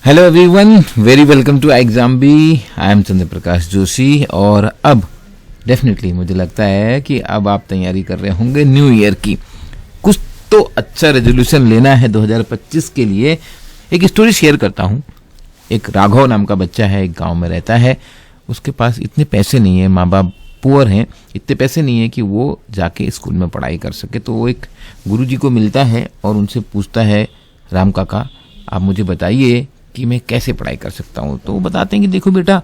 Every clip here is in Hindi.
Hello everyone, very welcome to Exambee. I am Chandra Prakash Joshi. और अब डेफिनेटली मुझे लगता है कि अब आप तैयारी कर रहे होंगे न्यू ईयर की। कुछ तो अच्छा रेजोल्यूशन लेना है 2025 के लिए। एक स्टोरी शेयर करता हूँ। एक राघव नाम का बच्चा है, एक गांव में रहता है। उसके पास इतने पैसे नहीं है, माँ बाप पुअर हैं, इतने पैसे नहीं है कि वो जाके स्कूल में पढ़ाई कर सके। तो वो एक गुरुजी को मिलता है और उनसे पूछता है, राम काका आप मुझे बताइए कि मैं कैसे पढ़ाई कर सकता हूँ। तो वो बताते हैं कि देखो बेटा,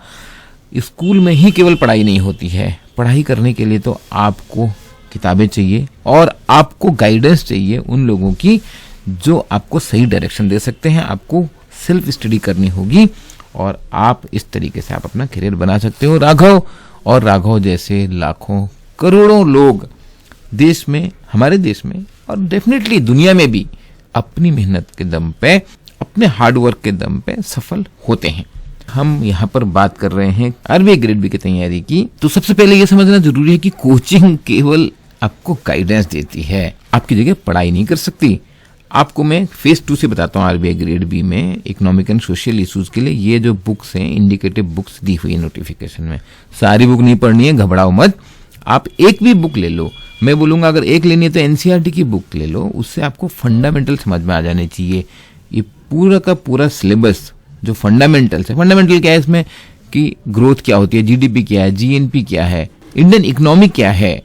स्कूल में ही केवल पढ़ाई नहीं होती है। पढ़ाई करने के लिए तो आपको किताबें चाहिए और आपको गाइडेंस चाहिए उन लोगों की जो आपको सही डायरेक्शन दे सकते हैं। आपको सेल्फ स्टडी करनी होगी और आप इस तरीके से आप अपना करियर बना सकते हो। राघव जैसे लाखों करोड़ों लोग देश में, हमारे देश में और डेफिनेटली दुनिया में भी अपनी मेहनत के दम पे, अपने हार्डवर्क के दम पे सफल होते हैं। हम यहाँ पर बात कर रहे हैं आरबीआई ग्रेड बी की तैयारी की। तो सबसे पहले ये समझना जरूरी है कि कोचिंग केवल आपको गाइडेंस देती है, आपकी जगह पढ़ाई नहीं कर सकती। आपको मैं फेज 2 से बताता हूँ। आरबीआई ग्रेड बी में इकोनॉमिक एंड सोशल इश्यूज के लिए ये जो बुक्स हैं, इंडिकेटिव बुक्स दी हुई है नोटिफिकेशन में। सारी बुक नहीं पढ़नी है, घबराओ मत। आप एक भी बुक ले लो। मैं बोलूंगा अगर एक लेनी है तो एनसीईआरटी की बुक ले लो। उससे आपको फंडामेंटल समझ में आ जाने चाहिए। ये पूरा का पूरा सिलेबस जो फंडामेंटल्स है, फंडामेंटल क्या है इसमें कि ग्रोथ क्या होती है, जीडीपी क्या है, जीएनपी क्या है, इंडियन इकोनॉमी क्या है,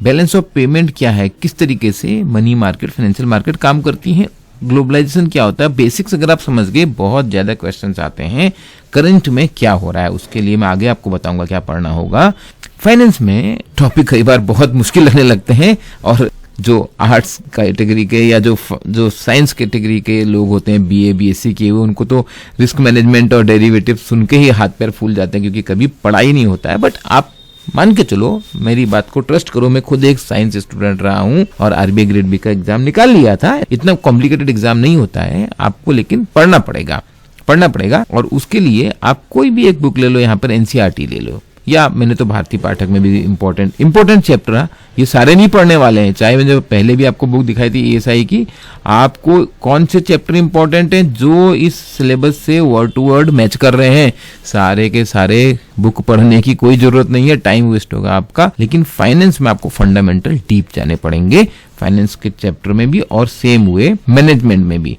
बैलेंस ऑफ पेमेंट क्या है, किस तरीके से मनी मार्केट, फाइनेंशियल मार्केट काम करती हैं, ग्लोबलाइजेशन क्या होता है। बेसिक्स अगर आप समझ गए, बहुत ज्यादा क्वेश्चंस आते हैं करंट में क्या हो रहा है, उसके लिए मैं आगे आपको बताऊंगा क्या पढ़ना होगा। फाइनेंस में टॉपिक कई बार बहुत मुश्किल लगने लगते हैं और जो आर्ट्स कैटेगरी के या जो साइंस कैटेगरी के लोग होते हैं, बीए बीएससी किए हुए, उनको तो रिस्क मैनेजमेंट और डेरिवेटिव सुन के ही हाथ पैर फूल जाते हैं क्योंकि कभी पढ़ाई नहीं होता है। बट आप मान के चलो, मेरी बात को ट्रस्ट करो, मैं खुद एक साइंस स्टूडेंट रहा हूं और आरबीआई ग्रेड बी का एग्जाम निकाल लिया था। इतना कॉम्प्लिकेटेड एग्जाम नहीं होता है आपको, लेकिन पढ़ना पड़ेगा। और उसके लिए आप कोई भी एक बुक ले लो, यहाँ पर एनसीईआरटी ले लो, या मैंने तो भारतीय पाठक में भी इंपॉर्टेंट चैप्टर है, ये सारे नहीं पढ़ने वाले हैं। चाहे मैंने पहले भी आपको बुक दिखाई थी ईएसआई की, आपको कौन से चैप्टर इंपॉर्टेंट हैं जो इस सिलेबस से वर्ड टू वर्ड मैच कर रहे हैं, सारे के सारे बुक पढ़ने की कोई जरूरत नहीं है, टाइम वेस्ट होगा आपका। लेकिन फाइनेंस में आपको फंडामेंटल डीप जाने पड़ेंगे, फाइनेंस के चैप्टर में भी और सेम हुए मैनेजमेंट में भी।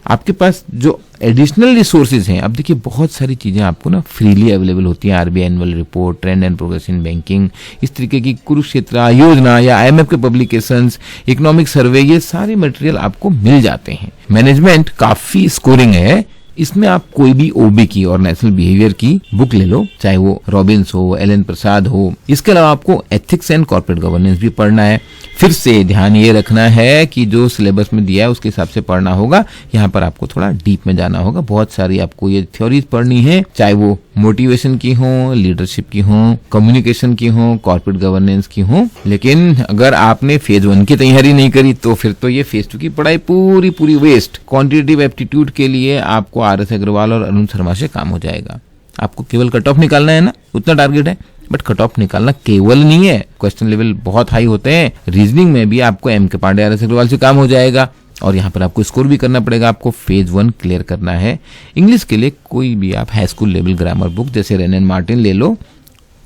आपके पास जो एडिशनल रिसोर्सेज हैं, अब देखिए बहुत सारी चीजें आपको ना फ्रीली अवेलेबल होती हैं। RBI annual report, trend and progress in banking, इस तरीके की कुरुक्षेत्र योजना या आईएमएफ के पब्लिकेशंस, इकोनॉमिक सर्वे, ये सारे मटेरियल आपको मिल जाते हैं। मैनेजमेंट काफी स्कोरिंग है, इसमें आप कोई भी ओबी की और नेशनल बिहेवियर की बुक ले लो, चाहे वो रॉबिन्स हो, एलन प्रसाद हो। इसके अलावा आपको एथिक्स एंड कॉर्पोरेट गवर्नेंस भी पढ़ना है। फिर से ध्यान ये रखना है कि जो सिलेबस में दिया है उसके हिसाब से पढ़ना होगा। यहाँ पर आपको थोड़ा डीप में जाना होगा। बहुत सारी आपको ये थ्योरीज पढ़नी है, चाहे वो मोटिवेशन की हो, लीडरशिप की हो, कम्युनिकेशन की हो, कॉर्पोरेट गवर्नेंस की हो। लेकिन अगर आपने फेज 1 की तैयारी नहीं करी तो फिर तो ये फेज 2 की पढ़ाई पूरी वेस्ट। क्वांटिटेटिव एप्टीट्यूड के लिए आपको आरएस अग्रवाल और अरुण शर्मा से काम हो जाएगा। आपको केवल कट ऑफ निकालना है ना, उतना टारगेट है। बट कट ऑफ निकालना केवल नहीं है, क्वेश्चन लेवल बहुत हाई होते हैं। रीजनिंग में भी आपको एम के पांडे, आरएस अग्रवाल से काम हो जाएगा और यहाँ पर आपको स्कोर भी करना पड़ेगा। आपको फेज 1 क्लियर करना है। इंग्लिश के लिए कोई भी आप high school level grammar book जैसे रेन एंड मार्टिन ले लो।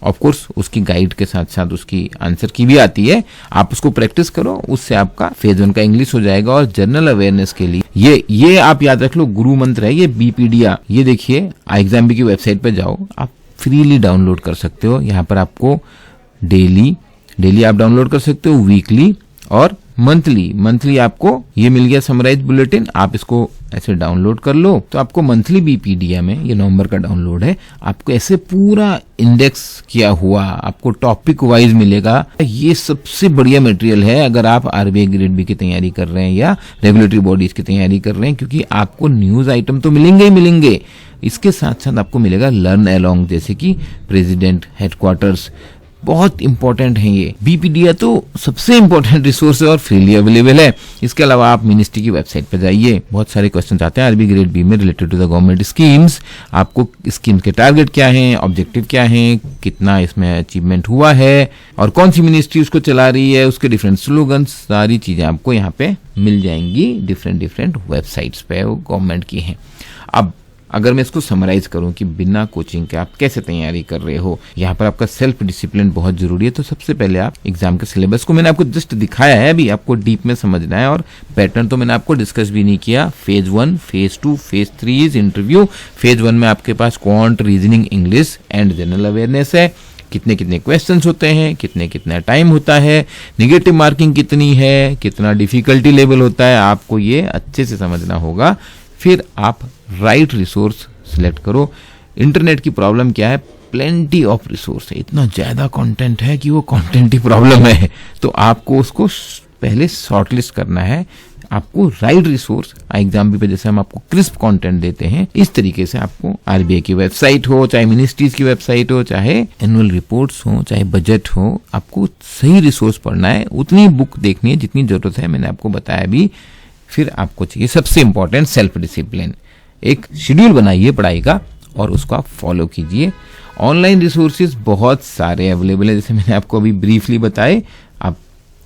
ऑफ कोर्स उसकी गाइड के साथ साथ उसकी आंसर की भी आती है, आप उसको प्रैक्टिस करो, उससे आपका फेज 1 का इंग्लिश हो जाएगा। और जनरल अवेयरनेस के लिए ये आप याद रख लो, गुरु मंत्र है ये, बीपीडिया। ये देखिए एग्जाम बी की वेबसाइट पे जाओ, आप फ्रीली डाउनलोड कर सकते हो। यहाँ पर आपको डेली आप डाउनलोड कर सकते हो, वीकली और मंथली आपको ये मिल गया समराइज बुलेटिन। आप इसको ऐसे डाउनलोड कर लो तो आपको मंथली बीपीडिया में, ये नवंबर का डाउनलोड है, आपको ऐसे पूरा इंडेक्स किया हुआ आपको टॉपिक वाइज मिलेगा। ये सबसे बढ़िया मटेरियल है अगर आप आरबीआई ग्रेड बी की तैयारी कर रहे हैं या रेगुलेटरी बॉडीज की तैयारी कर रहे हैं, क्योंकि आपको न्यूज आइटम तो मिलेंगे ही मिलेंगे, इसके साथ साथ आपको मिलेगा लर्न अलोंग, जैसे कि प्रेसिडेंट, हेडक्वार्टर्स, बहुत इंपॉर्टेंट है ये। बीपीडिया तो सबसे इंपॉर्टेंट रिसोर्स है और फ्रीली अवेलेबल है। इसके अलावा आप मिनिस्ट्री की वेबसाइट पर जाइए, बहुत सारे क्वेश्चन आते हैं आरबी ग्रेड बी में related to the government schemes. आपको स्कीम के टारगेट क्या हैं, ऑब्जेक्टिव क्या हैं, कितना इसमें अचीवमेंट हुआ है और कौन सी मिनिस्ट्री उसको चला रही है, उसके डिफरेंट स्लोगन, सारी चीजें आपको यहाँ पे मिल जाएंगी डिफरेंट वेबसाइट्स पे, वो गवर्नमेंट की हैं। अब अगर मैं इसको समराइज करूं कि बिना कोचिंग के आप कैसे तैयारी कर रहे हो, यहाँ पर आपका सेल्फ डिसिप्लिन बहुत जरूरी है। तो सबसे पहले आप एग्जाम के सिलेबस को मैंने आपको जस्ट दिखाया है, अभी आपको डीप में समझना है, और पैटर्न तो मैंने आपको डिस्कस भी नहीं किया। Phase 1, phase 2, phase 3 is interview. Phase 1 में आपके पास quant, reasoning, English and general awareness है। कितने कितने क्वेश्चंस होते हैं, कितना टाइम होता है, निगेटिव मार्किंग कितनी है, कितना डिफिकल्टी लेवल होता है, आपको ये अच्छे से समझना होगा। फिर आप राइट रिसोर्स सिलेक्ट करो। इंटरनेट की प्रॉब्लम क्या है, प्लेंटी ऑफ रिसोर्स है, इतना ज्यादा कंटेंट है कि वो कंटेंट ही प्रॉब्लम है। तो आपको उसको पहले शॉर्टलिस्ट करना है। आपको राइट रिसोर्स एग्जाम पे जैसे हम आपको क्रिस्प कंटेंट देते हैं, इस तरीके से आपको आरबीआई की वेबसाइट हो, चाहे मिनिस्ट्रीज की वेबसाइट हो, चाहे एनुअल रिपोर्ट्स हो, चाहे बजट हो, आपको सही रिसोर्स पढ़ना है। उतनी बुक देखनी है जितनी जरूरत है, मैंने आपको बताया भी। फिर आपको चाहिए सबसे इंपॉर्टेंट सेल्फ डिसिप्लिन। एक शेड्यूल बनाइए पढ़ाई का और उसको आप फॉलो कीजिए। ऑनलाइन रिसोर्सेज बहुत सारे अवेलेबल है, जैसे मैंने आपको अभी ब्रीफली बताए। आप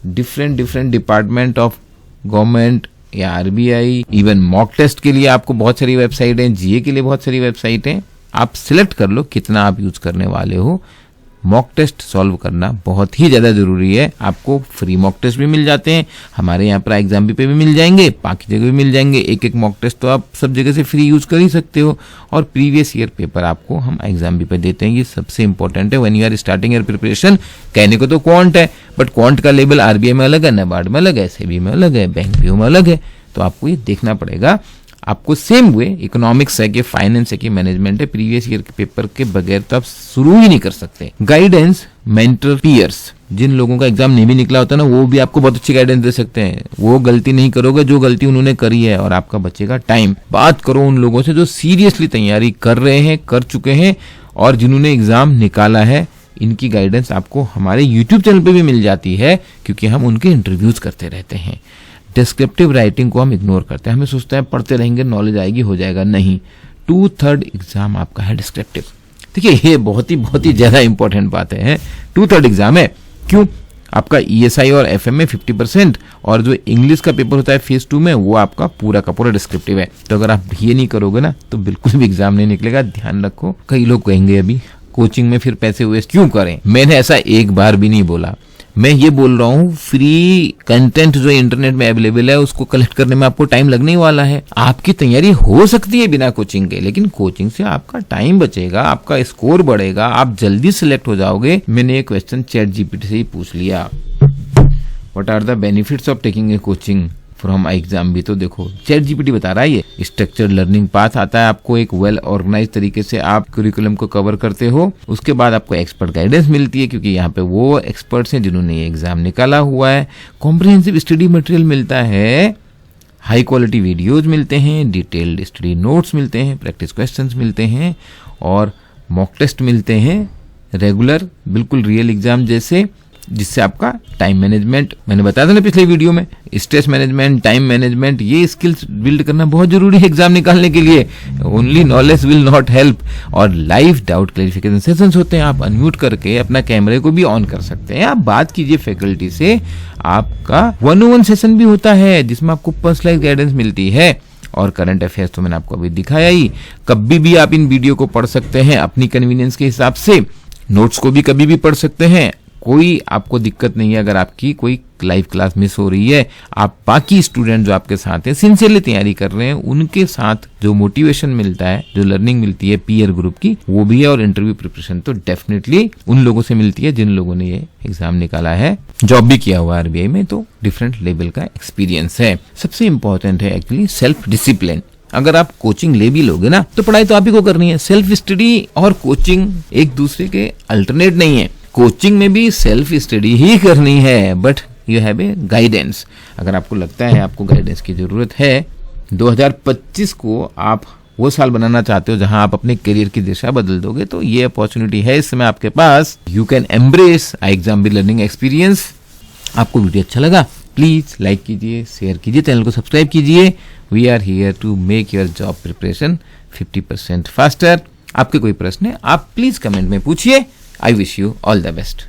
डिफरेंट डिपार्टमेंट ऑफ गवर्नमेंट या आरबीआई, इवन मॉक टेस्ट के लिए आपको बहुत सारी वेबसाइट हैं, जीए के लिए बहुत सारी वेबसाइट हैं। आप सिलेक्ट कर लो कितना आप यूज करने वाले हो। मॉक टेस्ट सॉल्व करना बहुत ही ज्यादा जरूरी है। आपको फ्री मॉक टेस्ट भी मिल जाते हैं, हमारे यहाँ पर एग्जाम पे भी मिल जाएंगे, बाकी जगह भी मिल जाएंगे। एक मॉक टेस्ट तो आप सब जगह से फ्री यूज कर ही सकते हो। और प्रीवियस ईयर पेपर आपको हम एग्जाम पे देते हैं, ये सबसे इंपॉर्टेंट है when you are starting your preparation. कहने को तो क्वांट है, बट क्वांट का लेवल आरबीआई में अलग है, नाबार्ड में अलग है, सेबी में अलग है, बैंक पीओ में अलग है। तो आपको ये देखना पड़ेगा। आपको सेम वे इकोनॉमिक्स है कि फाइनेंस है कि मैनेजमेंट है, प्रीवियस ईयर के पेपर के बगैर तो आप शुरू ही नहीं कर सकते। गाइडेंस, मेंटर, पीयर्स, जिन लोगों का एग्जाम नहीं भी निकला होता ना, वो भी आपको बहुत अच्छी गाइडेंस दे सकते हैं। वो गलती नहीं करोगे जो गलती उन्होंने करी है, और आपका बचेगा टाइम। बात करो उन लोगों से जो सीरियसली तैयारी कर रहे हैं, कर चुके हैं, और जिन्होंने एग्जाम निकाला है। इनकी गाइडेंस आपको हमारे यूट्यूब चैनल पे भी मिल जाती है, क्योंकि हम उनके इंटरव्यूज करते रहते हैं। डिस्क्रिप्टिव राइटिंग को हम इग्नोर करते हैं, हमें सोचते हैं पढ़ते रहेंगे नॉलेज आएगी, हो जाएगा। नहीं, 2/3 एग्जाम आपका है डिस्क्रिप्टिव। देखिए ये बहुत ही ज्यादा इंपॉर्टेंट बात है। 2/3 एग्जाम है। क्यों? आपका ईएसआई और एफएम में 50%, और जो इंग्लिश का पेपर होता है फेज 2 में, वो आपका पूरा का पूरा डिस्क्रिप्टिव है। तो अगर आप ये नहीं करोगे ना, तो बिल्कुल भी एग्जाम नहीं निकलेगा, ध्यान रखो। कई लोग कहेंगे अभी कोचिंग में फिर पैसे वेस्ट क्यों करें। मैंने ऐसा एक बार भी नहीं बोला। मैं ये बोल रहा हूँ फ्री कंटेंट जो इंटरनेट में अवेलेबल है उसको कलेक्ट करने में आपको टाइम लगने वाला है। आपकी तैयारी हो सकती है बिना कोचिंग के, लेकिन कोचिंग से आपका टाइम बचेगा, आपका स्कोर बढ़ेगा, आप जल्दी सिलेक्ट हो जाओगे। मैंने ये क्वेश्चन चैट जीपीटी से ही पूछ लिया, what are the benefits of taking a coaching from exam भी। तो देखो चैट जीपीटी बता रहा है ये स्ट्रक्चर्ड लर्निंग पाथ आता है आपको, एक वेल ऑर्गेनाइज तरीके से आप करिकुलम को कवर करते हो। उसके बाद आपको एक्सपर्ट गाइडेंस मिलती है, क्योंकि यहाँ पे वो एक्सपर्ट्स हैं जिन्होंने ये एग्जाम निकाला हुआ है। कॉम्प्रिहेंसिव स्टडी मटेरियल मिलता है, हाई क्वालिटी वीडियोज मिलते हैं, डिटेल्ड स्टडी नोट्स मिलते हैं, प्रैक्टिस क्वेश्चंस मिलते हैं, और मॉक टेस्ट मिलते हैं रेगुलर, बिल्कुल रियल एग्जाम जैसे, जिससे आपका टाइम मैनेजमेंट, मैंने बताया था ना पिछले वीडियो में, स्ट्रेस मैनेजमेंट, टाइम मैनेजमेंट, ये स्किल्स बिल्ड करना बहुत जरूरी है एग्जाम निकालने के लिए। Only knowledge will not help. और लाइव डाउट क्लैरिफिकेशन सेशंस होते हैं, आप अनम्यूट करके अपना कैमरे को भी ऑन कर सकते हैं, आप बात कीजिए फैकल्टी से। आपका 1-on-1 सेशन भी होता है जिसमें आपको पर्सनलाइज गाइडेंस मिलती है। और करंट अफेयर्स तो मैंने आपको अभी दिखाया ही, कभी भी आप इन वीडियो को पढ़ सकते हैं अपनी कन्वीनियंस के हिसाब से, नोट्स को भी कभी भी पढ़ सकते हैं, कोई आपको दिक्कत नहीं है। अगर आपकी कोई लाइव क्लास मिस हो रही है, आप बाकी स्टूडेंट जो आपके साथ हैं सिंसियरली तैयारी कर रहे हैं, उनके साथ जो मोटिवेशन मिलता है, जो लर्निंग मिलती है पीयर ग्रुप की, वो भी है। और इंटरव्यू प्रिपरेशन तो डेफिनेटली उन लोगों से मिलती है जिन लोगों ने ये एग्जाम निकाला है, जॉब भी किया हुआ आरबीआई में, तो डिफरेंट लेवल का एक्सपीरियंस है। सबसे इंपॉर्टेंट है एक्चुअली सेल्फ डिसिप्लिन। अगर आप कोचिंग ले भी लोगे ना, तो पढ़ाई तो आप ही को करनी है। सेल्फ स्टडी और कोचिंग एक दूसरे के अल्टरनेट नहीं है। कोचिंग में भी सेल्फ स्टडी ही करनी है, but you have a guidance. अगर आपको लगता है आपको गाइडेंस की जरूरत है, 2025 को आप वो साल बनाना चाहते हो जहां आप अपने करियर की दिशा बदल दोगे, तो ये अपॉर्चुनिटी है इस समय आपके पास। You can embrace exam learning experience. आपको वीडियो अच्छा लगा, प्लीज लाइक कीजिए, शेयर कीजिए, चैनल को सब्सक्राइब कीजिए। We are here to make your job preparation 50% faster. आपके कोई प्रश्न है, आप प्लीज कमेंट में पूछिए। I wish you all the best.